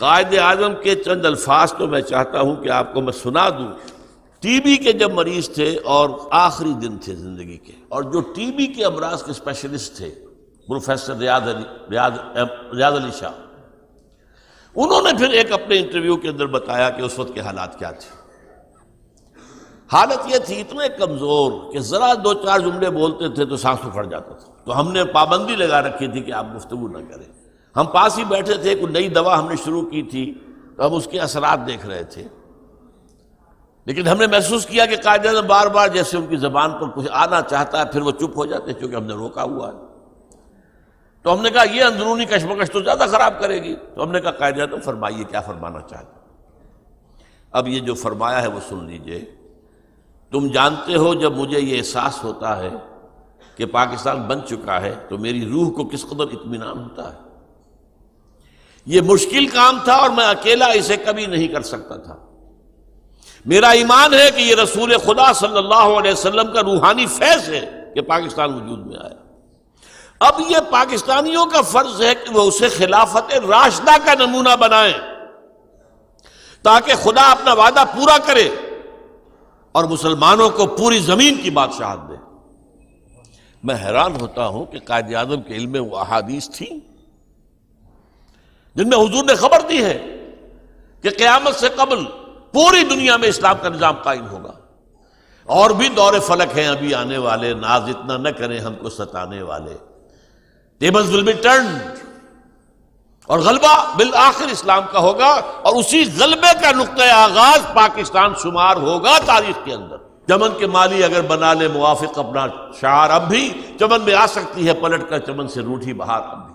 قائد اعظم کے چند الفاظ تو میں چاہتا ہوں کہ آپ کو میں سنا دوں۔ ٹی بی کے جب مریض تھے اور آخری دن تھے زندگی کے، اور جو ٹی بی کے امراض کے اسپیشلسٹ تھے پروفیسر ریاض علی شاہ، انہوں نے پھر ایک اپنے انٹرویو کے اندر بتایا کہ اس وقت کے حالات کیا تھے۔ حالت یہ تھی اتنے کمزور کہ ذرا دو چار جملے بولتے تھے تو سانس میں پھڑ جاتا تھا، تو ہم نے پابندی لگا رکھی تھی کہ آپ گفتگو نہ کریں۔ ہم پاس ہی بیٹھے تھے، کوئی نئی دوا ہم نے شروع کی تھی تو ہم اس کے اثرات دیکھ رہے تھے، لیکن ہم نے محسوس کیا کہ قائد اعظم بار بار جیسے ان کی زبان پر کچھ آنا چاہتا ہے پھر وہ چپ ہو جاتے ہیں، چونکہ ہم نے روکا ہوا ہے۔ تو ہم نے کہا یہ اندرونی کشمکش تو زیادہ خراب کرے گی، تو ہم نے کہا قائد اعظم فرمائیے کیا فرمانا چاہتے ہیں۔ اب یہ جو فرمایا ہے وہ سن لیجئے۔ تم جانتے ہو جب مجھے یہ احساس ہوتا ہے کہ پاکستان بن چکا ہے تو میری روح کو کس قدر اطمینان ہوتا ہے۔ یہ مشکل کام تھا اور میں اکیلا اسے کبھی نہیں کر سکتا تھا۔ میرا ایمان ہے کہ یہ رسول خدا صلی اللہ علیہ وسلم کا روحانی فیض ہے کہ پاکستان وجود میں آیا۔ اب یہ پاکستانیوں کا فرض ہے کہ وہ اسے خلافت راشدہ کا نمونہ بنائیں تاکہ خدا اپنا وعدہ پورا کرے اور مسلمانوں کو پوری زمین کی بادشاہت دے۔ میں حیران ہوتا ہوں کہ قائد اعظم کے علم میں وہ احادیث تھیں جن میں حضور نے خبر دی ہے کہ قیامت سے قبل پوری دنیا میں اسلام کا نظام قائم ہوگا، اور بھی دور فلک ہیں ابھی آنے والے، ناز اتنا نہ کریں ہم کو ستانے والے۔ tables will be turned، اور غلبہ بالآخر اسلام کا ہوگا، اور اسی غلبے کا نقطہ آغاز پاکستان شمار ہوگا تاریخ کے اندر۔ چمن کے مالی اگر بنا لے موافق اپنا شعار، اب بھی چمن میں آ سکتی ہے پلٹ کر چمن سے روٹھی بہار اب بھی۔